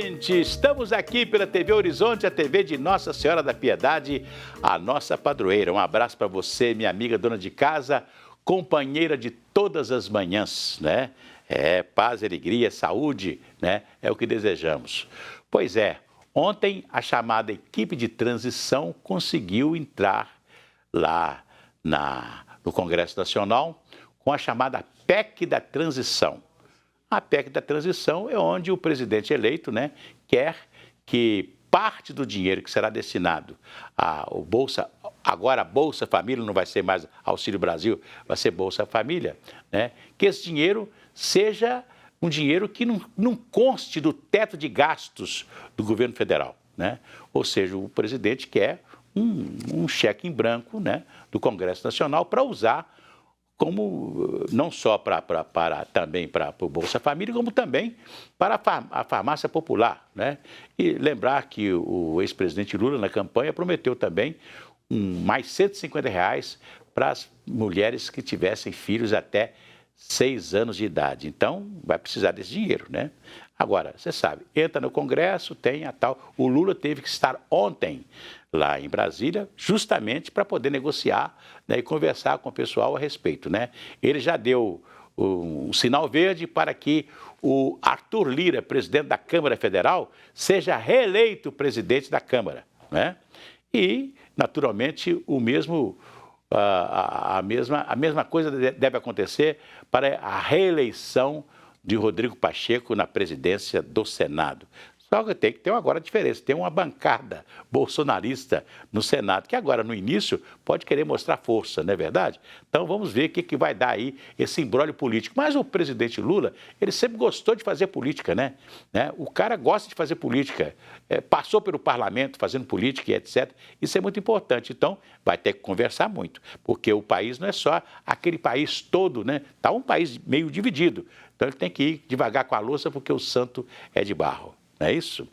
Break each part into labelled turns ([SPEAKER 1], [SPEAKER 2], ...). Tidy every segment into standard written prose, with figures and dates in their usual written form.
[SPEAKER 1] gente! Estamos aqui pela TV Horizonte, a TV de Nossa Senhora da Piedade, a nossa padroeira. Um abraço para você, minha amiga dona de casa, companheira de todas as manhãs, né? Paz, alegria, saúde, né? É o que desejamos. Pois é, ontem a chamada equipe de transição conseguiu entrar lá no Congresso Nacional com a chamada PEC da Transição. A PEC da Transição é onde o presidente eleito, né, quer que parte do dinheiro que será destinado ao Bolsa, agora a Bolsa Família, não vai ser mais Auxílio Brasil, vai ser Bolsa Família, né, que esse dinheiro seja um dinheiro que não conste do teto de gastos do governo federal, né? Ou seja, o presidente quer um cheque em branco, né, do Congresso Nacional para usar como não só também para o Bolsa Família, como também para a farmácia popular, né? E lembrar que o ex-presidente Lula, na campanha, prometeu também mais R$150 para as mulheres que tivessem filhos até 6 anos de idade. Então, vai precisar desse dinheiro, né? Agora, você sabe, entra no Congresso, tem a tal... O Lula teve que estar ontem lá em Brasília, justamente para poder negociar, né, e conversar com o pessoal a respeito, né? Ele já deu um sinal verde para que o Arthur Lira, presidente da Câmara Federal, seja reeleito presidente da Câmara, né? E, naturalmente, a mesma coisa deve acontecer para a reeleição de Rodrigo Pacheco na presidência do Senado. Só que tem que ter agora a diferença, tem uma bancada bolsonarista no Senado, que agora no início pode querer mostrar força, não é verdade? Então vamos ver o que vai dar aí esse imbróglio político. Mas o presidente Lula, ele sempre gostou de fazer política, né? O cara gosta de fazer política, passou pelo parlamento fazendo política e etc. Isso é muito importante, então vai ter que conversar muito, porque o país não é só aquele país todo, né? Está um país meio dividido, então ele tem que ir devagar com a louça porque o santo é de barro. Não é isso?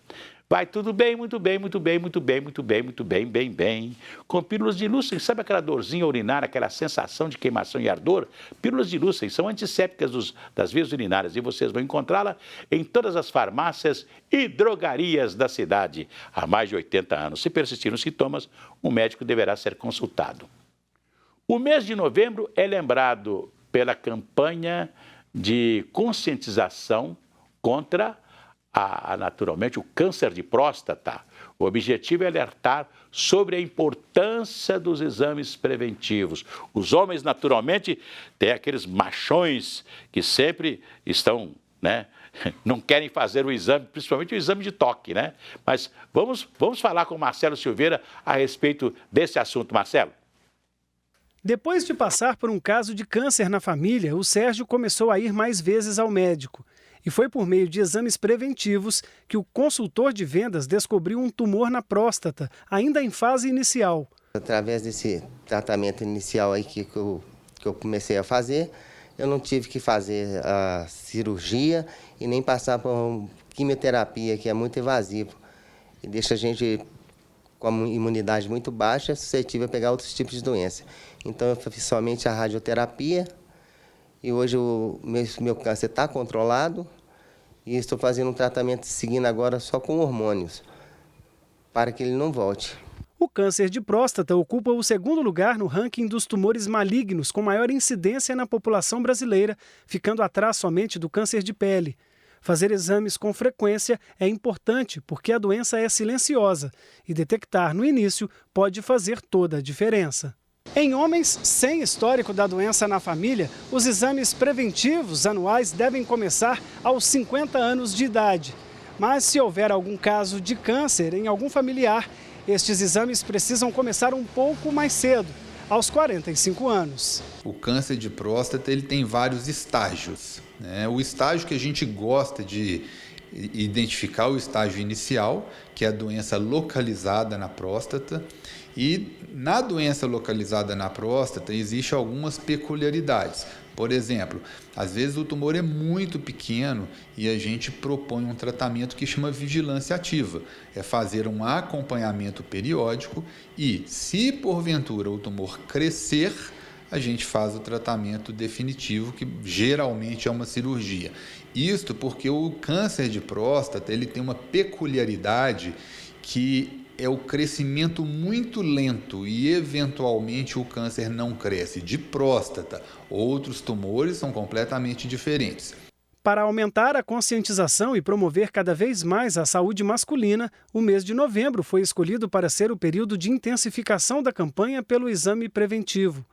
[SPEAKER 1] Vai tudo bem, muito bem, muito bem, muito bem, muito bem, muito bem, bem, bem. Com pílulas de Lúcen, sabe aquela dorzinha urinária, aquela sensação de queimação e ardor? Pílulas de Lúcen são antissépticas das vias urinárias e vocês vão encontrá-la em todas as farmácias e drogarias da cidade há mais de 80 anos. Se persistirem os sintomas, um médico deverá ser consultado. O mês de novembro é lembrado pela campanha de conscientização contra naturalmente, o câncer de próstata. O objetivo é alertar sobre a importância dos exames preventivos. Os homens, naturalmente, têm aqueles machões que sempre estão, né, não querem fazer o exame, principalmente o exame de toque, né? Mas vamos falar com o Marcelo Silveira a respeito desse assunto. Marcelo.
[SPEAKER 2] Depois de passar por um caso de câncer na família, o Sérgio começou a ir mais vezes ao médico. E foi por meio de exames preventivos que o consultor de vendas descobriu um tumor na próstata, ainda em fase inicial.
[SPEAKER 3] Através desse tratamento inicial aí que eu comecei a fazer, eu não tive que fazer a cirurgia e nem passar por uma quimioterapia, que é muito invasivo e deixa a gente com a imunidade muito baixa, suscetível a pegar outros tipos de doença. Então eu fiz somente a radioterapia. E hoje o meu câncer está controlado e estou fazendo um tratamento seguindo agora só com hormônios, para que ele não volte.
[SPEAKER 2] O câncer de próstata ocupa o segundo lugar no ranking dos tumores malignos com maior incidência na população brasileira, ficando atrás somente do câncer de pele. Fazer exames com frequência é importante porque a doença é silenciosa e detectar no início pode fazer toda a diferença. Em homens sem histórico da doença na família, os exames preventivos anuais devem começar aos 50 anos de idade. Mas se houver algum caso de câncer em algum familiar, estes exames precisam começar um pouco mais cedo, aos 45 anos.
[SPEAKER 4] O câncer de próstata ele tem vários estágios, né? O estágio que a gente gosta de identificar, o estágio inicial, que é a doença localizada na próstata. E na doença localizada na próstata existem algumas peculiaridades. Por exemplo, às vezes o tumor é muito pequeno e a gente propõe um tratamento que chama vigilância ativa. É fazer um acompanhamento periódico e, se porventura o tumor crescer, a gente faz o tratamento definitivo, que geralmente é uma cirurgia. Isto porque o câncer de próstata ele tem uma peculiaridade que é o crescimento muito lento e, eventualmente, o câncer não cresce de próstata. Outros tumores são completamente diferentes.
[SPEAKER 2] Para aumentar a conscientização e promover cada vez mais a saúde masculina, o mês de novembro foi escolhido para ser o período de intensificação da campanha pelo exame preventivo.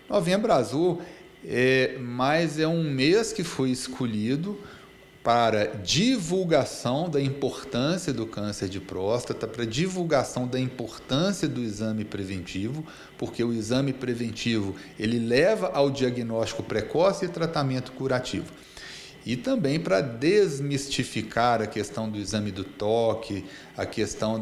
[SPEAKER 4] Novembro Azul é um mês que foi escolhido para divulgação da importância do câncer de próstata, para divulgação da importância do exame preventivo, porque o exame preventivo ele leva ao diagnóstico precoce e tratamento curativo. E também para desmistificar a questão do exame do toque, a questão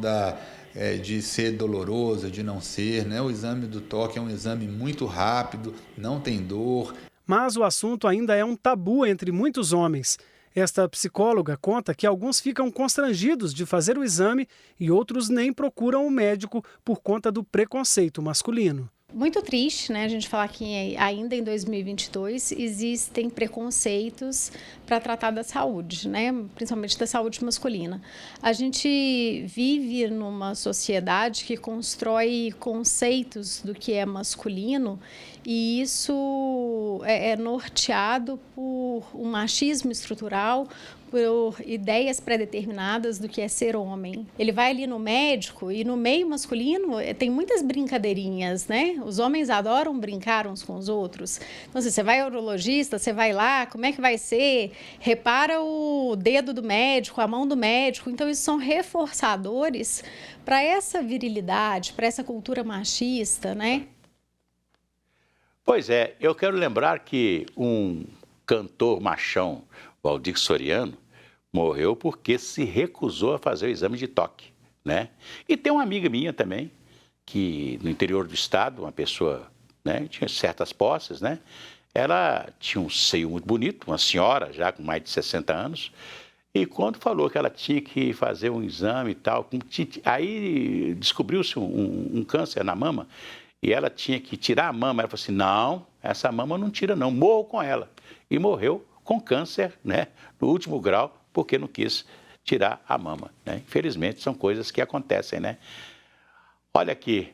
[SPEAKER 4] de ser doloroso, de não ser, né? O exame do toque é um exame muito rápido, não tem dor.
[SPEAKER 2] Mas o assunto ainda é um tabu entre muitos homens. Esta psicóloga conta que alguns ficam constrangidos de fazer o exame e outros nem procuram o médico por conta do preconceito masculino.
[SPEAKER 5] Muito triste, né, a gente falar que ainda em 2022 existem preconceitos para tratar da saúde, né, principalmente da saúde masculina. A gente vive numa sociedade que constrói conceitos do que é masculino e isso é norteado por um machismo estrutural, por ideias pré-determinadas do que é ser homem. Ele vai ali no médico e no meio masculino tem muitas brincadeirinhas, né? Os homens adoram brincar uns com os outros. Então, se você vai ao urologista, você vai lá, como é que vai ser? Repara o dedo do médico, a mão do médico. Então, isso são reforçadores para essa virilidade, para essa cultura machista, né?
[SPEAKER 1] Pois é, eu quero lembrar que um cantor machão, Valdir Soriano, morreu porque se recusou a fazer o exame de toque, né? E tem uma amiga minha também, que no interior do estado, uma pessoa, né, tinha certas posses, né? Ela tinha um seio muito bonito, uma senhora já com mais de 60 anos, e quando falou que ela tinha que fazer um exame e tal, aí descobriu-se um câncer na mama, e ela tinha que tirar a mama. Ela falou assim, não, essa mama não tira não, morro com ela. E morreu com câncer, né, no último grau, porque não quis tirar a mama, né? Infelizmente, são coisas que acontecem, né? Olha aqui,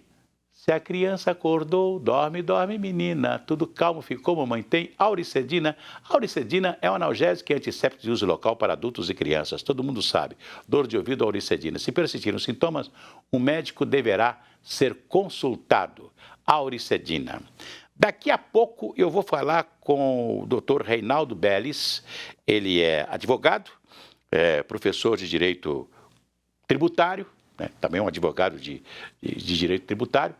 [SPEAKER 1] se a criança acordou, dorme, dorme, menina, tudo calmo ficou, mamãe tem Auricedina. Auricedina é um analgésico e antisséptico de uso local para adultos e crianças, todo mundo sabe. Dor de ouvido, Auricedina. Se persistirem os sintomas, o médico deverá ser consultado. Auricedina. Daqui a pouco eu vou falar com o Dr. Reinaldo Bellis. Ele é advogado, professor de Direito Tributário, né? Também um advogado de Direito Tributário,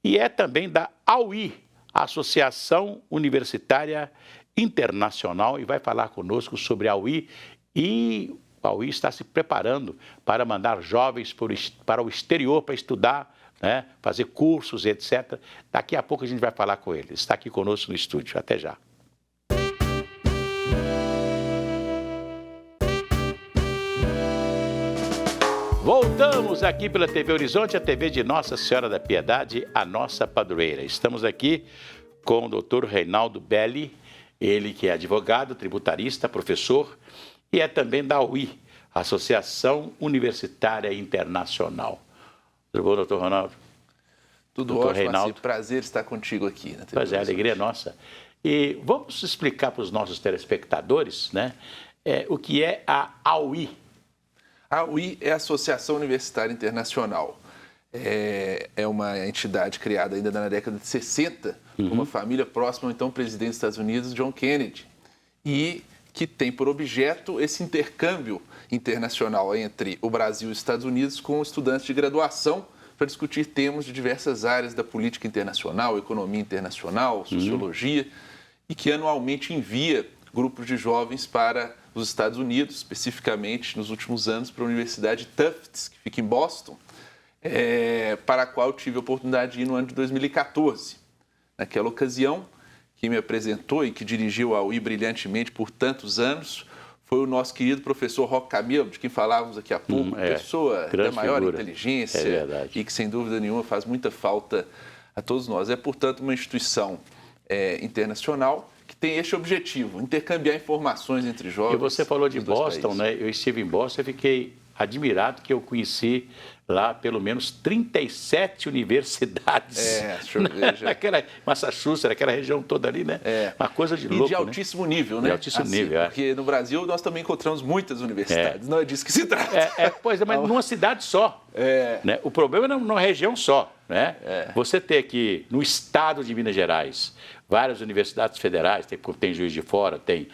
[SPEAKER 1] e é também da AUI, Associação Universitária Internacional, e vai falar conosco sobre a AUI. E a AUI está se preparando para mandar jovens para o exterior para estudar, né, fazer cursos, etc. Daqui a pouco a gente vai falar com ele. Está aqui conosco no estúdio. Até já. Voltamos aqui pela TV Horizonte, a TV de Nossa Senhora da Piedade, a nossa padroeira. Estamos aqui com o Dr. Reinaldo Belli, ele que é advogado, tributarista, professor e é também da AUI, Associação Universitária Internacional. Tudo bom, doutor Ronaldo?
[SPEAKER 6] Tudo
[SPEAKER 1] doutor
[SPEAKER 6] ótimo,
[SPEAKER 1] Reinaldo.
[SPEAKER 6] Marci. Prazer estar contigo aqui na TV.
[SPEAKER 1] Pois é, a alegria é nossa. E vamos explicar para os nossos telespectadores, né, o que é a AUI.
[SPEAKER 6] A AUI é a Associação Universitária Internacional. É uma entidade criada ainda na década de 60, por uma família próxima ao então presidente dos Estados Unidos, John Kennedy, e que tem por objeto esse intercâmbio internacional entre o Brasil e os Estados Unidos com estudantes de graduação para discutir temas de diversas áreas da política internacional, economia internacional, sociologia, e que anualmente envia grupos de jovens para os Estados Unidos, especificamente nos últimos anos para a Universidade Tufts, que fica em Boston, para a qual eu tive a oportunidade de ir no ano de 2014. Naquela ocasião, quem me apresentou e que dirigiu a AUI brilhantemente por tantos anos foi o nosso querido professor Roque Camilo, de quem falávamos aqui há pouco, pessoa da maior inteligência e que, sem dúvida nenhuma, faz muita falta a todos nós. É, portanto, uma instituição internacional que tem este objetivo, intercambiar informações entre jovens.
[SPEAKER 1] E você falou de
[SPEAKER 6] dos dois
[SPEAKER 1] Boston,
[SPEAKER 6] países.
[SPEAKER 1] né? Eu estive em Boston e fiquei admirado que eu conheci lá pelo menos 37 universidades.
[SPEAKER 6] Deixa eu ver já.
[SPEAKER 1] Naquela Massachusetts, aquela região toda ali, né? Uma coisa de louco,
[SPEAKER 6] de altíssimo nível, né?
[SPEAKER 1] De altíssimo nível,
[SPEAKER 6] Porque no Brasil nós também encontramos muitas universidades, não é disso que se trata.
[SPEAKER 1] Pois é, mas numa cidade só. Né? O problema é numa região só. Né? Você ter aqui, no estado de Minas Gerais, várias universidades federais, tem Juiz de Fora, tem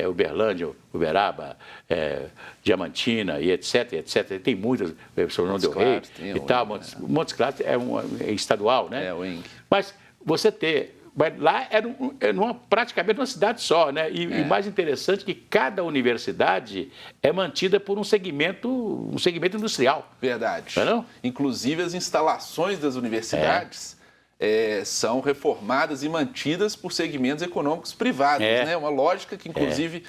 [SPEAKER 1] Uberlândia, Uberaba, Diamantina, e etc, etc. Tem muitas, São João del Rei e tal, Montes Claros é estadual, né?
[SPEAKER 6] O ING.
[SPEAKER 1] Mas você mas lá praticamente uma cidade só, né? E mais interessante que cada universidade é mantida por um segmento industrial.
[SPEAKER 6] Verdade.
[SPEAKER 1] Não é não?
[SPEAKER 6] Inclusive as instalações das universidades são reformadas e mantidas por segmentos econômicos privados, né? Uma lógica que, inclusive,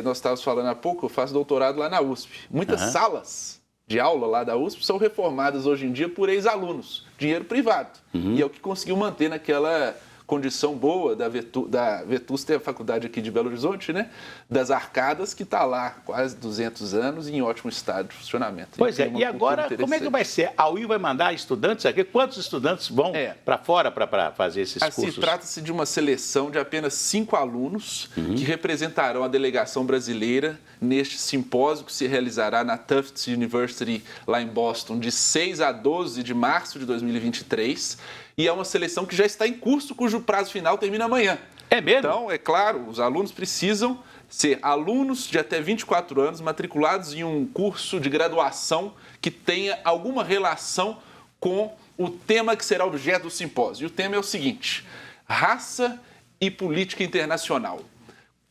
[SPEAKER 6] nós estávamos falando há pouco, eu faço doutorado lá na USP. Muitas salas de aula lá da USP são reformadas hoje em dia por ex-alunos, dinheiro privado. E é o que conseguiu manter naquela condição boa da Vetus, tem a faculdade aqui de Belo Horizonte, né? Das Arcadas, que está lá quase 200 anos em ótimo estado de funcionamento.
[SPEAKER 1] Pois é, e agora como é que vai ser? A UIL vai mandar estudantes aqui? Quantos estudantes vão para fora para fazer esses cursos?
[SPEAKER 6] Trata-se de uma seleção de apenas 5 alunos que representarão a delegação brasileira neste simpósio que se realizará na Tufts University, lá em Boston, de 6 a 12 de março de 2023. E é uma seleção que já está em curso, cujo prazo final termina amanhã.
[SPEAKER 1] É mesmo?
[SPEAKER 6] Então, é claro, os alunos precisam ser alunos de até 24 anos, matriculados em um curso de graduação que tenha alguma relação com o tema que será objeto do simpósio. E o tema é o seguinte: raça e política internacional.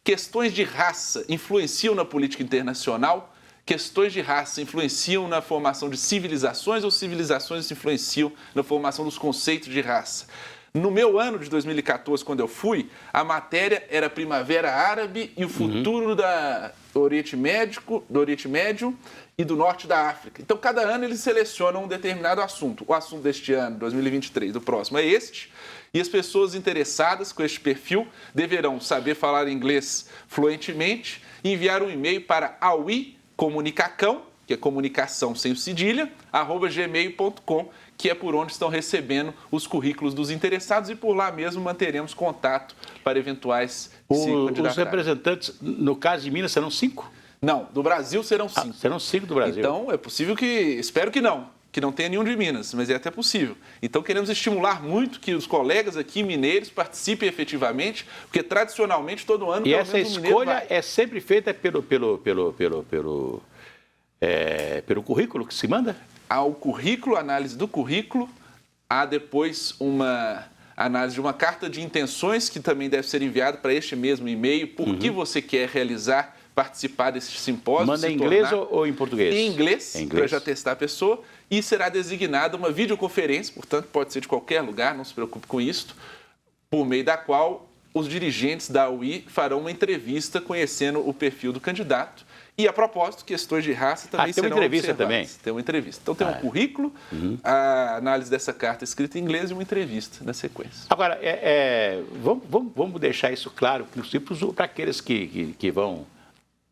[SPEAKER 6] Questões de raça influenciam na política internacional? Questões de raça influenciam na formação de civilizações ou civilizações influenciam na formação dos conceitos de raça? No meu ano de 2014, quando eu fui, a matéria era Primavera Árabe e o futuro do Oriente Médio e do Norte da África. Então, cada ano eles selecionam um determinado assunto. O assunto deste ano, 2023, do próximo, é este. E as pessoas interessadas com este perfil deverão saber falar inglês fluentemente e enviar um e-mail para auicomunicacão, que é comunicação sem o cedilha, @gmail.com, que é por onde estão recebendo os currículos dos interessados e por lá mesmo manteremos contato para eventuais
[SPEAKER 1] Os representantes, no caso de Minas, serão 5?
[SPEAKER 6] Não, do Brasil serão 5.
[SPEAKER 1] Serão 5 do Brasil.
[SPEAKER 6] Então, é possível espero que não tenha nenhum de Minas, mas é até possível. Então, queremos estimular muito que os colegas aqui mineiros participem efetivamente, porque tradicionalmente todo ano...
[SPEAKER 1] E essa escolha é sempre feita pelo currículo que se manda?
[SPEAKER 6] Há o currículo, análise do currículo, há depois uma análise de uma carta de intenções que também deve ser enviada para este mesmo e-mail, por que você quer participar desse simpósio.
[SPEAKER 1] Manda em inglês ou em português?
[SPEAKER 6] Em inglês, para já testar a pessoa, e será designada uma videoconferência, portanto pode ser de qualquer lugar, não se preocupe com isso, por meio da qual os dirigentes da UI farão uma entrevista conhecendo o perfil do candidato. E, a propósito, questões de raça também serão
[SPEAKER 1] tem uma entrevista também?
[SPEAKER 6] Tem uma entrevista. Então, tem um currículo, a análise dessa carta escrita em inglês e uma entrevista na sequência.
[SPEAKER 1] Agora, vamos deixar isso claro para aqueles que vão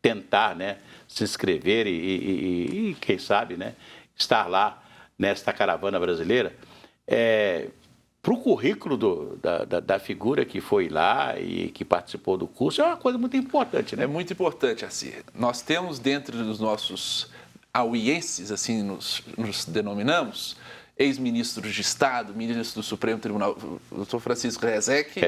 [SPEAKER 1] tentar, né, se inscrever e, quem sabe, né, estar lá nesta caravana brasileira. Para o currículo da figura que foi lá e que participou do curso, é uma coisa muito importante, né?
[SPEAKER 6] É muito importante, Assir. Nós temos dentro dos nossos auienses, assim nos denominamos, ex-ministros de Estado, ministro do Supremo Tribunal, o doutor Francisco Rezec,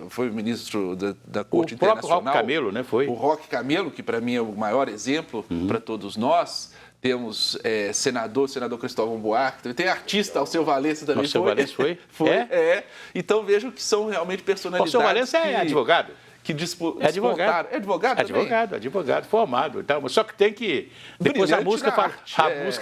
[SPEAKER 6] foi ministro da Corte Internacional.
[SPEAKER 1] O próprio Roque Camelo, né? Foi.
[SPEAKER 6] O Roque Camelo, que para mim é o maior exemplo para todos nós. Temos senador Cristóvão Buarque, tem artista Alceu Valença também.
[SPEAKER 1] Alceu Valença foi?
[SPEAKER 6] Então vejo que são realmente personalidades.
[SPEAKER 1] Alceu Valença é advogado?
[SPEAKER 6] É advogado. É
[SPEAKER 1] advogado formado. Então, só que tem que... Depois a música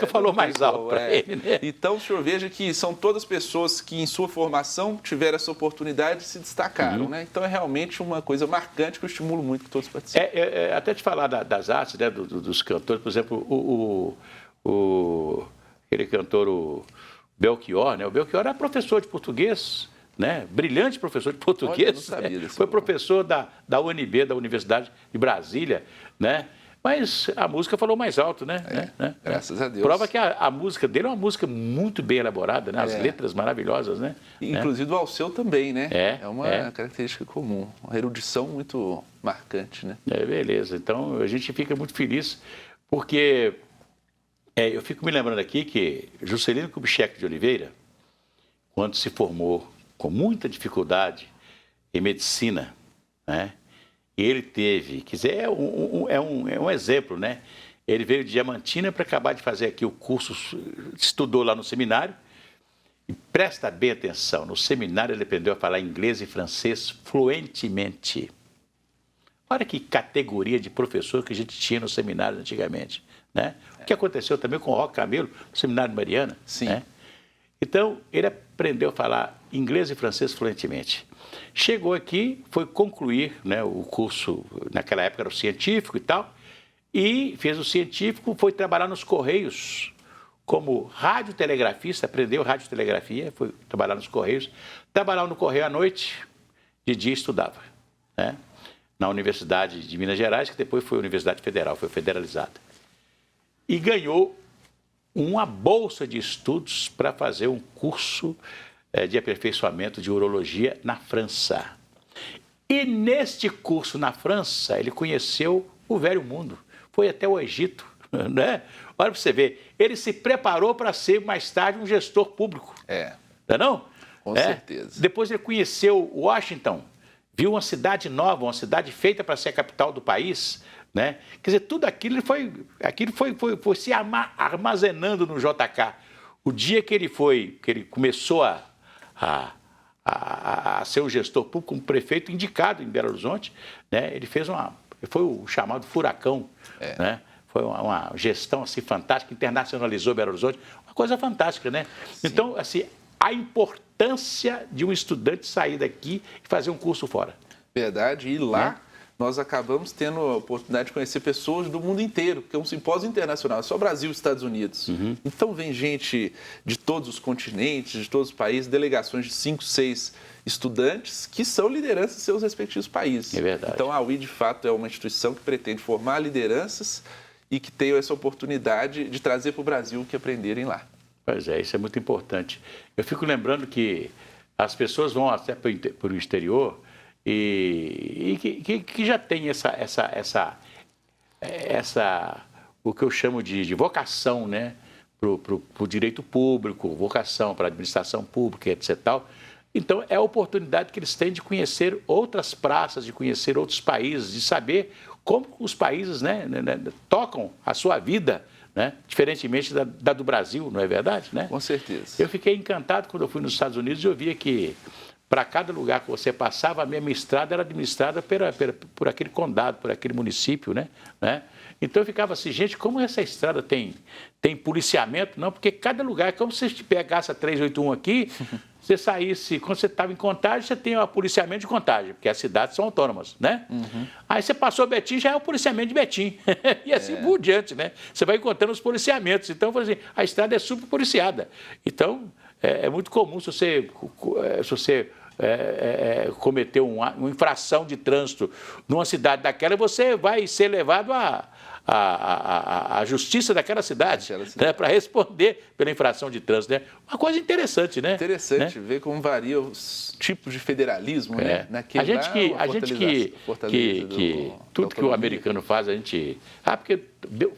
[SPEAKER 1] falou mais alto para ele, né?
[SPEAKER 6] Então, o senhor veja que são todas pessoas que, em sua formação, tiveram essa oportunidade e se destacaram, né? Então, é realmente uma coisa marcante que eu estimulo muito que todos participem.
[SPEAKER 1] Até te falar das artes, né, dos cantores, por exemplo, aquele cantor, o Belchior, né? O Belchior era professor de português, né? Brilhante professor de português.
[SPEAKER 6] Olha, eu não sabia
[SPEAKER 1] né?
[SPEAKER 6] desse
[SPEAKER 1] Foi
[SPEAKER 6] nome.
[SPEAKER 1] professor da UNB, da Universidade de Brasília, né? Mas a música falou mais alto, né?
[SPEAKER 6] Graças a Deus.
[SPEAKER 1] Prova que a música dele é uma música muito bem elaborada, né? As letras maravilhosas, né?
[SPEAKER 6] Inclusive do Alceu também, né?
[SPEAKER 1] É
[SPEAKER 6] uma característica comum, uma erudição muito marcante, né?
[SPEAKER 1] Beleza, então a gente fica muito feliz, porque eu fico me lembrando aqui que Juscelino Kubitschek de Oliveira, quando se formou com muita dificuldade em medicina, né? E ele teve, quer dizer, é um exemplo, né? Ele veio de Diamantina para acabar de fazer aqui o curso, estudou lá no seminário, e presta bem atenção, no seminário ele aprendeu a falar inglês e francês fluentemente. Olha que categoria de professor que a gente tinha no seminário antigamente, né? O que aconteceu também com o Roque Camelo, no seminário de Mariana.
[SPEAKER 6] Sim.
[SPEAKER 1] Né? Então, ele aprendeu a falar inglês e francês fluentemente. Chegou aqui, foi concluir, né, o curso, naquela época era o científico e tal, e fez o científico, foi trabalhar nos Correios como radiotelegrafista, aprendeu radiotelegrafia, foi trabalhar nos Correios, trabalhava no Correio à noite, de dia estudava, né, na Universidade de Minas Gerais, que depois foi a Universidade Federal, foi federalizada. E ganhou uma bolsa de estudos para fazer um curso de aperfeiçoamento de urologia na França. E neste curso na França, ele conheceu o velho mundo, foi até o Egito, né? Olha para você ver, ele se preparou para ser mais tarde um gestor público. Não é não?
[SPEAKER 6] Com certeza.
[SPEAKER 1] Depois ele conheceu Washington, viu uma cidade nova, uma cidade feita para ser a capital do país, né? Quer dizer, tudo aquilo foi se armazenando no JK. O dia que ele começou a ser um gestor público, um prefeito indicado em Belo Horizonte, né? Ele foi o chamado furacão, né? Foi uma gestão assim fantástica, internacionalizou Belo Horizonte, uma coisa fantástica, né? Sim. Então, assim, a importância de um estudante sair daqui e fazer um curso fora.
[SPEAKER 6] Verdade, e lá nós acabamos tendo a oportunidade de conhecer pessoas do mundo inteiro, porque é um simpósio internacional, é só Brasil e Estados Unidos. Então vem gente de todos os continentes, de todos os países, delegações de 5, 6 estudantes que são lideranças em seus respectivos países.
[SPEAKER 1] É verdade.
[SPEAKER 6] Então a UIE, de fato, é uma instituição que pretende formar lideranças e que tem essa oportunidade de trazer para o Brasil o que aprenderem lá.
[SPEAKER 1] Pois é, isso é muito importante. Eu fico lembrando que as pessoas vão até para o exterior e que já tem essa o que eu chamo de vocação, né, para o direito público, vocação para a administração pública, etc. Tal. Então, é a oportunidade que eles têm de conhecer outras praças, de conhecer outros países, de saber como os países, né, tocam a sua vida, né, diferentemente da do Brasil, não é verdade? Né?
[SPEAKER 6] Com certeza.
[SPEAKER 1] Eu fiquei encantado quando eu fui nos Estados Unidos e eu via que para cada lugar que você passava, a mesma estrada era administrada por aquele condado, por aquele município, né? Então eu ficava assim, gente, como essa estrada tem policiamento? Não, porque cada lugar, como se você pegasse a 381 aqui, você saísse, quando você estava em Contagem, você tem o policiamento de Contagem, porque as cidades são autônomas, né? Aí você passou Betim, já é o policiamento de Betim. E assim por diante, né? Você vai encontrando os policiamentos. Então, eu falei assim, a estrada é super policiada. Então, é muito comum se você cometer uma infração de trânsito numa cidade daquela, você vai ser levado à justiça daquela cidade, né, para responder pela infração de trânsito. Né? Uma coisa interessante, né?
[SPEAKER 6] Interessante ver como varia os tipos de federalismo, né?
[SPEAKER 1] A gente tudo que o americano faz, a gente... porque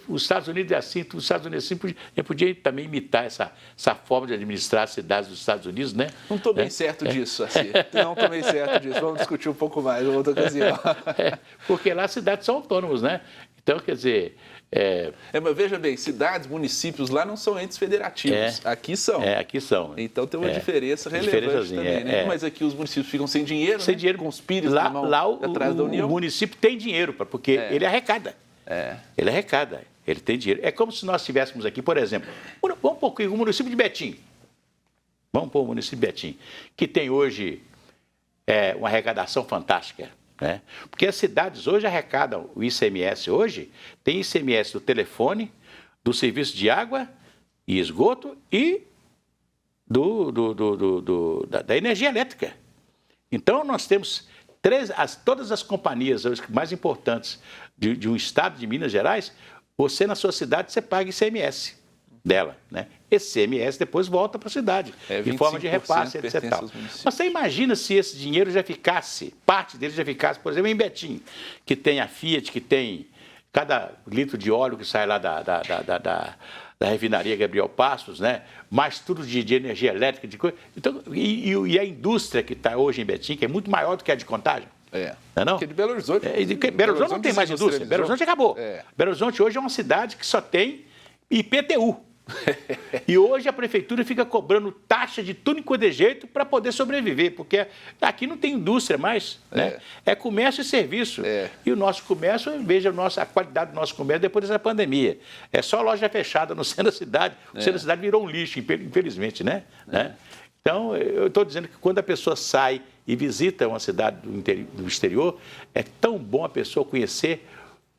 [SPEAKER 1] os Estados Unidos é assim, os Estados Unidos é assim, a gente podia também imitar essa forma de administrar as cidades dos Estados Unidos, né?
[SPEAKER 6] Não estou bem certo disso, assim. Não estou bem certo disso. Vamos discutir um pouco mais em outra ocasião.
[SPEAKER 1] Porque lá as cidades são autônomas, né? Então, quer dizer...
[SPEAKER 6] mas veja bem, cidades, municípios lá não são entes federativos. Aqui são.
[SPEAKER 1] Aqui são.
[SPEAKER 6] Então tem uma diferença relevante também, né? Mas aqui os municípios ficam sem dinheiro,
[SPEAKER 1] sem dinheiro,
[SPEAKER 6] com os pires
[SPEAKER 1] lá
[SPEAKER 6] atrás da União.
[SPEAKER 1] O município tem dinheiro, porque ele arrecada. Ele arrecada, ele tem dinheiro. É como se nós tivéssemos aqui, por exemplo, vamos pôr o município de Betim. Vamos pôr o município de Betim, que tem hoje uma arrecadação fantástica. Né? Porque as cidades hoje arrecadam o ICMS hoje, tem ICMS do telefone, do serviço de água e esgoto e da energia elétrica. Então, nós temos todas as companhias mais importantes de um estado de Minas Gerais, você, na sua cidade, você paga ICMS dela, né? Esse ICMS depois volta para a cidade, em forma de repasse, etc. Mas você imagina se esse dinheiro já ficasse, parte dele já ficasse, por exemplo, em Betim, que tem a Fiat, que tem cada litro de óleo que sai lá da refinaria Gabriel Passos, né? Mais tudo de energia elétrica, de coisa. Então, e a indústria que está hoje em Betim, que é muito maior do que a de Contagem. Não é não?
[SPEAKER 6] Porque de Belo Horizonte.
[SPEAKER 1] Belo Horizonte não tem mais indústria. Belo Horizonte acabou. Belo Horizonte hoje é uma cidade que só tem IPTU. E hoje a prefeitura fica cobrando taxa de tudo enquanto é jeito para poder sobreviver, porque aqui não tem indústria mais, né? É comércio e serviço. E o nosso comércio, veja a qualidade do nosso comércio depois dessa pandemia. É só loja fechada no centro da cidade. O centro da cidade virou um lixo, infelizmente, né? Então, eu estou dizendo que quando a pessoa sai e visita uma cidade do exterior, é tão bom a pessoa conhecer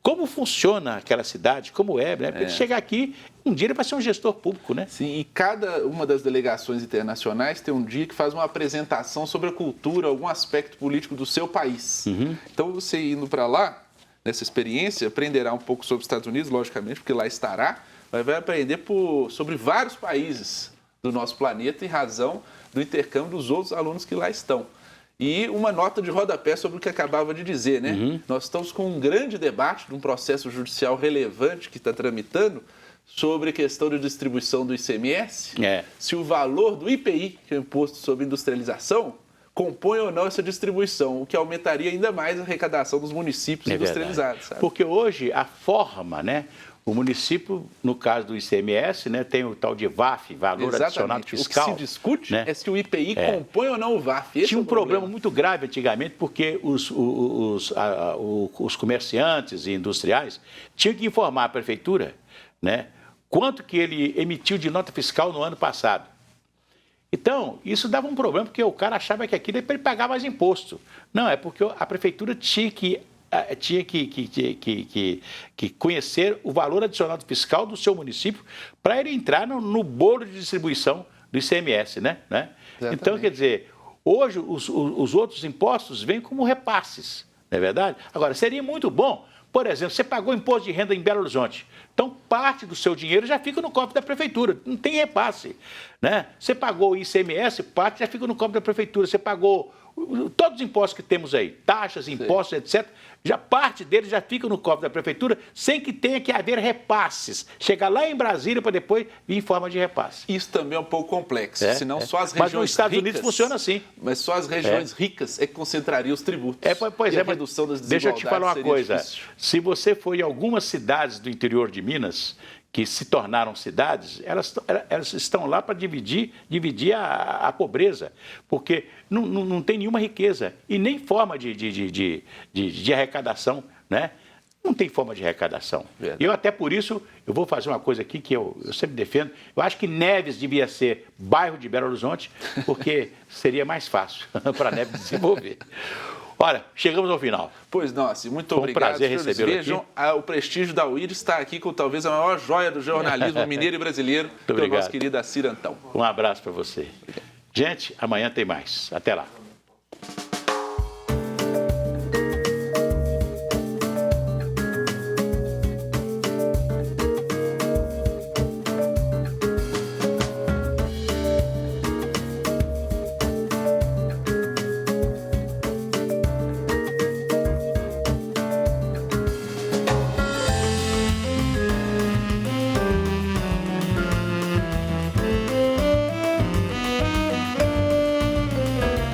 [SPEAKER 1] como funciona aquela cidade, como é, né? Porque ele chegar aqui, um dia ele vai ser um gestor público, né?
[SPEAKER 6] Sim, e cada uma das delegações internacionais tem um dia que faz uma apresentação sobre a cultura, algum aspecto político do seu país. Então, você indo para lá, nessa experiência, aprenderá um pouco sobre os Estados Unidos, logicamente, porque lá estará, mas vai aprender sobre vários países do nosso planeta em razão do intercâmbio dos outros alunos que lá estão. E uma nota de rodapé sobre o que acabava de dizer, né? Nós estamos com um grande debate de um processo judicial relevante que está tramitando sobre a questão de distribuição do ICMS, se o valor do IPI, que é o Imposto sobre Industrialização, compõe ou não essa distribuição, o que aumentaria ainda mais a arrecadação dos municípios industrializados. Sabe?
[SPEAKER 1] Porque hoje a forma, né? O município, no caso do ICMS, né, tem o tal de VAF, Valor Adicionado Fiscal.
[SPEAKER 6] O que se discute, né, é se o IPI compõe ou não o VAF.
[SPEAKER 1] Tinha um problema muito grave antigamente, porque os comerciantes e industriais tinham que informar a prefeitura, né, quanto que ele emitiu de nota fiscal no ano passado. Então, isso dava um problema, porque o cara achava que aquilo ele pagava mais imposto. Não, é porque a prefeitura tinha que conhecer o valor adicionado fiscal do seu município para ele entrar no bolo de distribuição do ICMS, né? Então, quer dizer, hoje os outros impostos vêm como repasses, não é verdade? Agora, seria muito bom, por exemplo, você pagou imposto de renda em Belo Horizonte, então parte do seu dinheiro já fica no cofre da prefeitura, não tem repasse, né? Você pagou o ICMS, parte já fica no cofre da prefeitura, você pagou todos os impostos que temos aí, taxas, impostos, etc., parte deles já fica no cofre da prefeitura sem que tenha que haver repasses. Chegar lá em Brasília para depois vir em forma de repasse.
[SPEAKER 6] Isso também é um pouco complexo, senão só as regiões ricas...
[SPEAKER 1] Mas nos Estados Unidos funciona assim.
[SPEAKER 6] Mas só as regiões ricas é que concentrariam os tributos.
[SPEAKER 1] Pois é,
[SPEAKER 6] a redução das desigualdades.
[SPEAKER 1] Deixa eu te falar uma coisa.
[SPEAKER 6] Difícil.
[SPEAKER 1] Se você for em algumas cidades do interior de Minas, que se tornaram cidades, elas estão lá para dividir a pobreza, porque não tem nenhuma riqueza e nem forma de arrecadação, né? Não tem forma de arrecadação. E eu até por isso, eu vou fazer uma coisa aqui que eu sempre defendo, eu acho que Neves devia ser bairro de Belo Horizonte, porque seria mais fácil para Neves desenvolver. Olha, chegamos ao final.
[SPEAKER 6] Pois não, assim, muito obrigado.
[SPEAKER 1] Foi um prazer recebê-lo aqui.
[SPEAKER 6] O prestígio da UIR está aqui com talvez a maior joia do jornalismo mineiro e brasileiro, que é o nosso querido Assir Antão.
[SPEAKER 1] Um abraço para você. Gente, amanhã tem mais. Até lá.